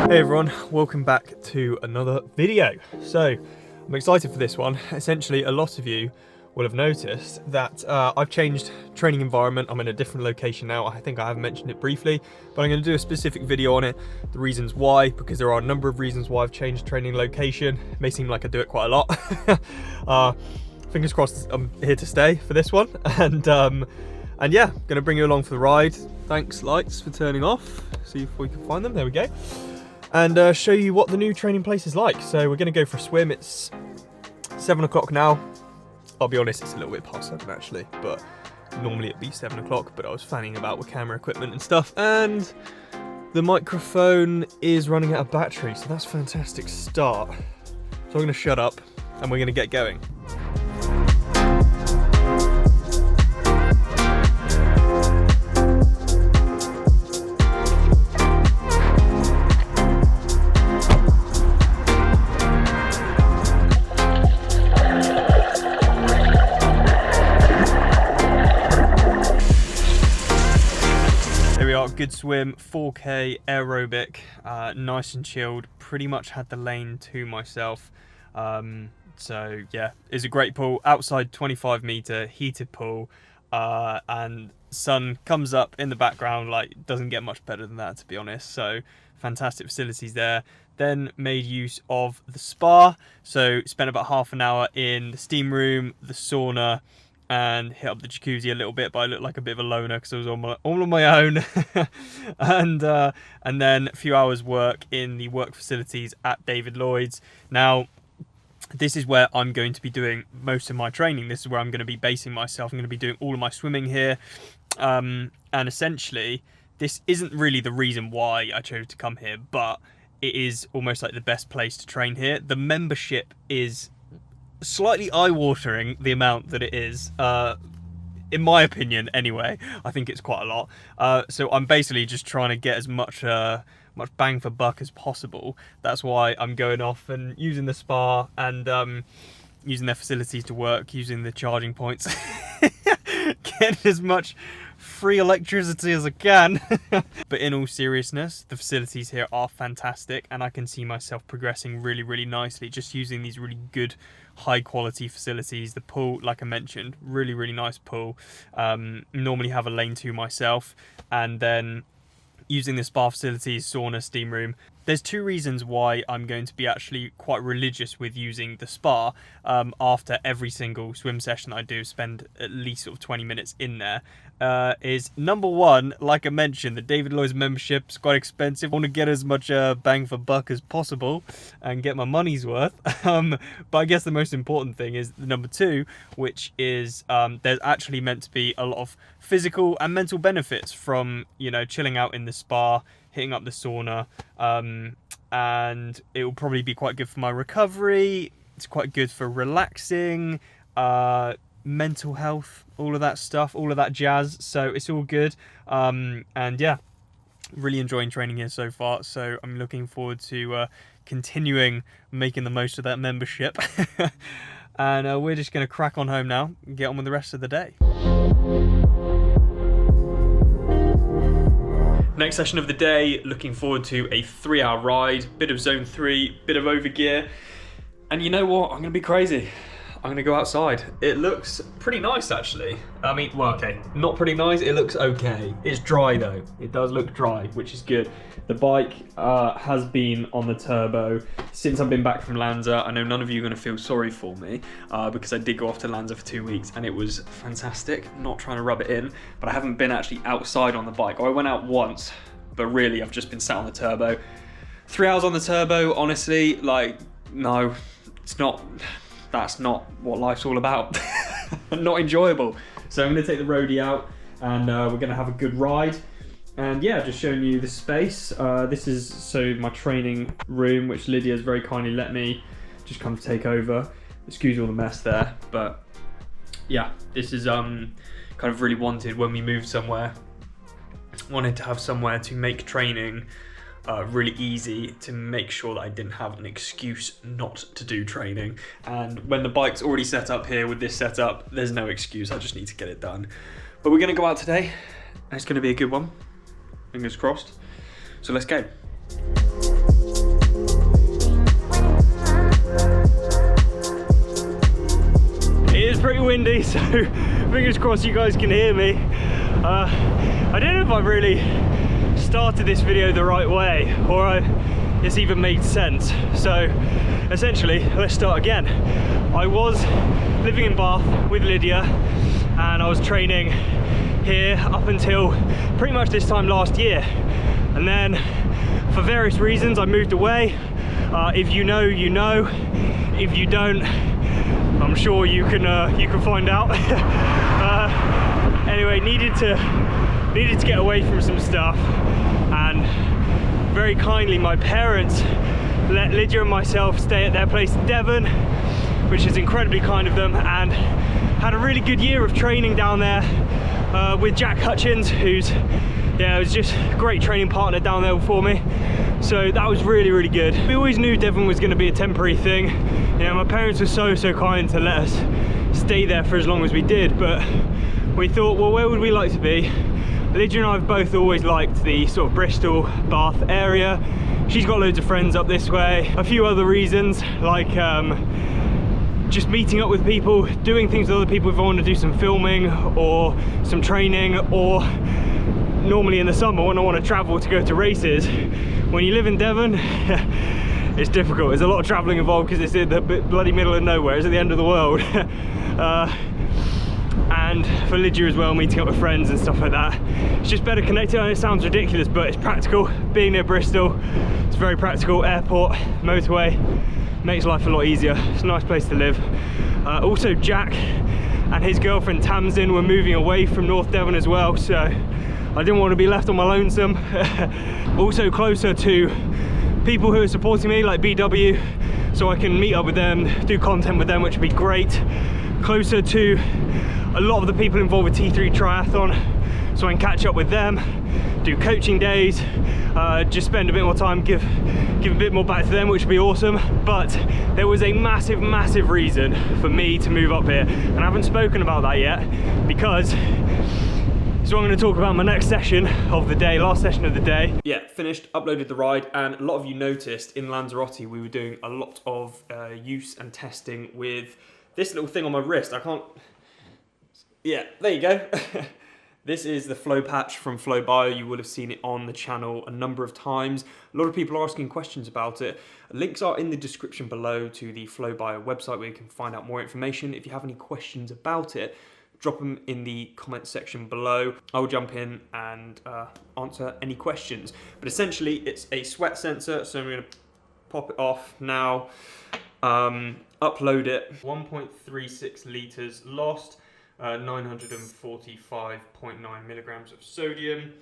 Hey everyone, welcome back to another video. So, I'm excited for this one. Essentially, a lot of you will have noticed that I've changed training environment. I'm in a different location now. I think I have mentioned it briefly, but I'm going to do a specific video on it. The reasons why, because there are a number of reasons why I've changed training location. It may seem like I do it quite a lot. Fingers crossed I'm here to stay for this one. And yeah, going to bring you along for the ride. Thanks, lights, for turning off. See if we can find them. There we go. And show you what the new training place is like. So we're going to go for a swim. It's 7 o'clock now. I'll be honest, it's a little bit past 7 actually, but normally it'd be 7 o'clock, but I was fanning about with camera equipment and stuff, and the microphone is running out of battery, so that's a fantastic start. So I'm going to shut up and we're going to get going. Good swim, 4K aerobic, nice and chilled. Pretty much had the lane to myself. So yeah, it's a great pool. Outside 25-meter heated pool, and sun comes up in the background. Like, doesn't get much better than that, to be honest. So fantastic facilities there. Then made use of the spa. So spent about half an hour in the steam room, the sauna, and hit up the jacuzzi a little bit, but I looked like a bit of a loner because I was all on my own. and then a few hours work in the work facilities at David Lloyd's. Now, this is where I'm going to be doing most of my training. This is where I'm going to be basing myself. I'm going to be doing all of my swimming here. And essentially, this isn't really the reason why I chose to come here, but it is almost like the best place to train here. The membership is slightly eye-watering, the amount that it is, in my opinion anyway. I think it's quite a lot. So I'm basically just trying to get as much bang for buck as possible. That's why I'm going off and using the spa and using their facilities to work, using the charging points, getting as much free electricity as I can. But in all seriousness, the facilities here are fantastic, and I can see myself progressing really, really nicely just using these really good, high quality facilities. The pool, like I mentioned, really, really nice pool. Normally have a lane to myself, and then using the spa facilities, sauna, steam room. There's two reasons why I'm going to be actually quite religious with using the spa. After every single swim session I do, spend at least sort of 20 minutes in there. Is number one, like I mentioned, the David Lloyd's membership is quite expensive. I want to get as much bang for buck as possible and get my money's worth. But I guess the most important thing is number two, which is there's actually meant to be a lot of physical and mental benefits from, you know, chilling out in the spa, hitting up the sauna, and it will probably be quite good for my recovery. It's quite good for relaxing, mental health, all of that stuff, all of that jazz. So it's all good. And yeah, really enjoying training here so far. So I'm looking forward to continuing making the most of that membership. And we're just going to crack on home now and get on with the rest of the day. Next session of the day, looking forward to a 3-hour ride, bit of zone 3, bit of overgear. And you know what? I'm going to be crazy. I'm going to go outside. It looks pretty nice, actually. I mean, well, okay, not pretty nice. It looks okay. It's dry, though. It does look dry, which is good. The bike has been on the turbo since I've been back from Lanza. I know none of you are going to feel sorry for me because I did go off to Lanza for 2 weeks and it was fantastic. Not trying to rub it in, but I haven't been actually outside on the bike. I went out once, but really I've just been sat on the turbo. 3 hours on the turbo, honestly, like, no, it's not. That's not what life's all about. Not enjoyable. So I'm going to take the roadie out and we're going to have a good ride. And yeah, just showing you the space. This is my training room, which Lydia has very kindly let me just come take over. Excuse all the mess there, but yeah, this is kind of really wanted when we moved somewhere. Wanted to have somewhere to make training really easy, to make sure that I didn't have an excuse not to do training. And when the bike's already set up here with this setup, there's no excuse. I just need to get it done. But we're going to go out today and it's going to be a good one. Fingers crossed. So let's go. it's pretty windy, so fingers crossed you guys can hear me. I don't know if I really started this video the right way, or it's even made sense. So essentially, let's start again. I was living in Bath with Lydia, and I was training here up until pretty much this time last year. And then for various reasons, I moved away. If you know, you know. If you don't, I'm sure you can find out. Anyway, needed to get away from some stuff, and very kindly my parents let Lydia and myself stay at their place in Devon, which is incredibly kind of them, and had a really good year of training down there with Jack Hutchins, who's was just a great training partner down there for me. So that was really, really good. We always knew Devon was going to be a temporary thing. You know, my parents were so kind to let us stay there for as long as we did, but we thought, well, where would we like to be? Lydia and I have both always liked the sort of Bristol, Bath area. She's got loads of friends up this way. A few other reasons, like just meeting up with people, doing things with other people if I want to do some filming or some training, or normally in the summer when I want to travel to go to races. When you live in Devon, it's difficult. There's a lot of travelling involved because it's in the bloody middle of nowhere. It's at the end of the world. And for Lydia as well, meeting up with friends and stuff like that, it's just better connected. I know it sounds ridiculous, but it's practical. Being near Bristol, it's very practical. Airport, motorway, makes life a lot easier. It's a nice place to live. Also, Jack and his girlfriend Tamsin were moving away from North Devon as well, so I didn't want to be left on my lonesome. Also closer to people who are supporting me, like BW, so I can meet up with them, do content with them, which would be great. Closer to a lot of the people involved with T3 Triathlon, so I can catch up with them, do coaching days, just spend a bit more time, give a bit more back to them, which would be awesome. But there was a massive reason for me to move up here, and I haven't spoken about that yet, because so I'm going to talk about my next session of the day, last session of the day. Yeah, finished, uploaded the ride, and a lot of you noticed in Lanzarote we were doing a lot of use and testing with this little thing on my wrist. I can't... Yeah, there you go. This is the Flow patch from FLOWBIO. You will have seen it on the channel a number of times. A lot of people are asking questions about it. Links are in the description below to the FLOWBIO website where you can find out more information. If you have any questions about it, drop them in the comments section below. I'll jump in and answer any questions. But essentially, it's a sweat sensor, so I'm going to pop it off now, upload it. 1.36 litres lost, 945.9 milligrams of sodium.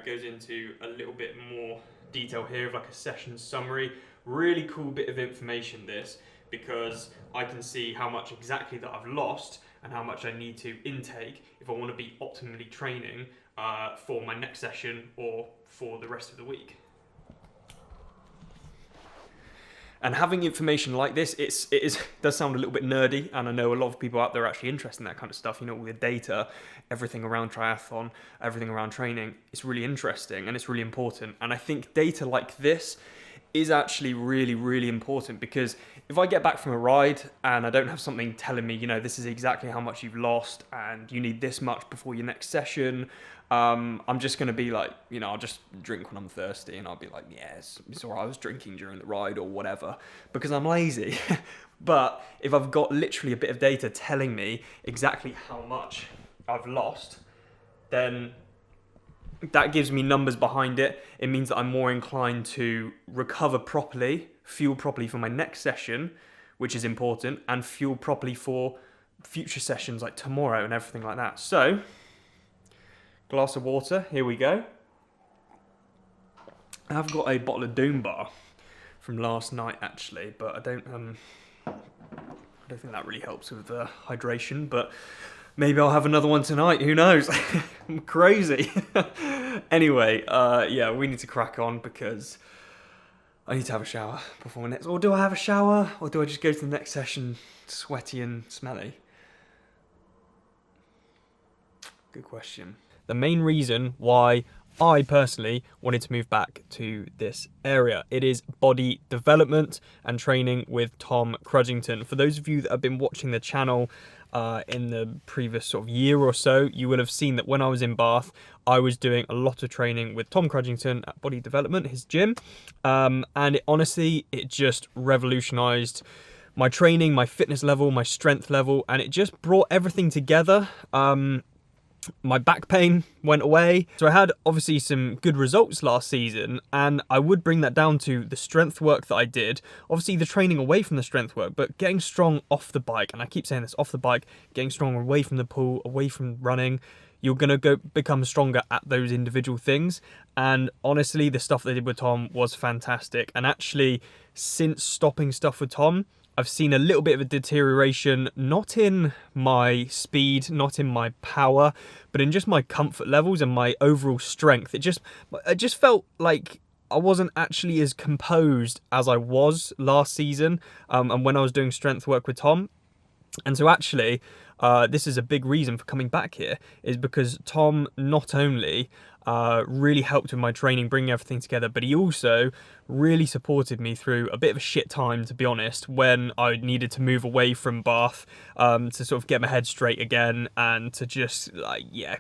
Goes into a little bit more detail here of like a session summary. Really cool bit of information this, because I can see how much exactly that I've lost and how much I need to intake if I want to be optimally training for my next session or for the rest of the week. And having information like this, it does sound a little bit nerdy, and I know a lot of people out there are actually interested in that kind of stuff, you know, all the data, everything around triathlon, everything around training. It's really interesting and it's really important. And I think data like this is actually really important, because if I get back from a ride and I don't have something telling me, you know, this is exactly how much you've lost and you need this much before your next session, I'm just going to be like, you know, I'll just drink when I'm thirsty, and I'll be like, yeah, it's all right, I was drinking during the ride or whatever, because I'm lazy. But if I've got literally a bit of data telling me exactly how much I've lost, then that gives me numbers behind it. It means that I'm more inclined to recover properly, fuel properly for my next session, which is important, and fuel properly for future sessions like tomorrow and everything like that. So, glass of water, here we go. I've got a bottle of Doom Bar from last night actually, but I don't think that really helps with the hydration, but maybe I'll have another one tonight, who knows? I'm crazy. Anyway, yeah, we need to crack on because I need to have a shower before my next... Or do I have a shower? Or do I just go to the next session sweaty and smelly? Good question. The main reason why I personally wanted to move back to this area, it is body development and training with Tom Crudgington. For those of you that have been watching the channel, in the previous sort of year or so, you will have seen that when I was in Bath, I was doing a lot of training with Tom Crudgington at Body Development, his gym, and it just revolutionised my training, my fitness level, my strength level, and it just brought everything together. My back pain went away. So I had obviously some good results last season, and I would bring that down to the strength work that I did. Obviously the training away from the strength work, but getting strong off the bike, and I keep saying this, off the bike, getting strong away from the pool, away from running. You're going to become stronger at those individual things. And honestly, the stuff they did with Tom was fantastic. And actually, since stopping stuff with Tom, I've seen a little bit of a deterioration, not in my speed, not in my power, but in just my comfort levels and my overall strength. It just felt like I wasn't actually as composed as I was last season, and when I was doing strength work with Tom. And so actually, this is a big reason for coming back here, is because Tom not only really helped with my training, bringing everything together, but he also really supported me through a bit of a shit time, to be honest, when I needed to move away from Bath, to sort of get my head straight again and to just,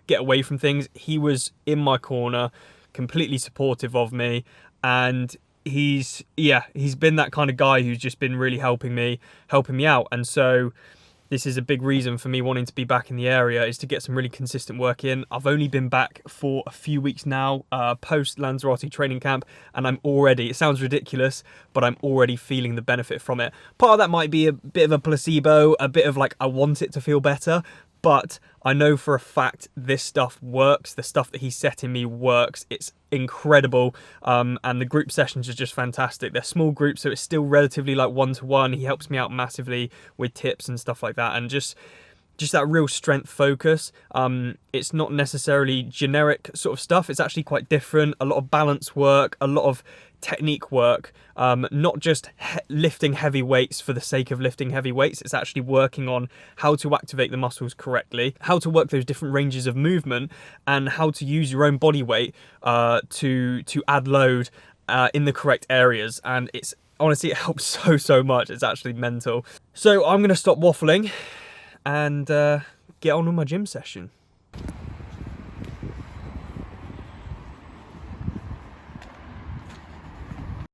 get away from things. He was in my corner, completely supportive of me, and he's been that kind of guy who's just been really helping me out. And so this is a big reason for me wanting to be back in the area, is to get some really consistent work in. I've only been back for a few weeks now, post Lanzarote training camp, and I'm already, it sounds ridiculous, but I'm already feeling the benefit from it. Part of that might be a bit of a placebo, a bit of like, I want it to feel better, but I know for a fact this stuff works. The stuff that he's setting me works. It's incredible. And the group sessions are just fantastic. They're small groups, so it's still relatively like one-to-one. He helps me out massively with tips and stuff like that. And just that real strength focus. It's not necessarily generic sort of stuff. It's actually quite different. A lot of balance work, a lot of technique work, not just lifting heavy weights for the sake of lifting heavy weights. It's actually working on how to activate the muscles correctly, how to work those different ranges of movement, and how to use your own body weight to add load in the correct areas. And it's honestly, it helps so much. It's actually mental. So I'm going to stop waffling and get on with my gym session.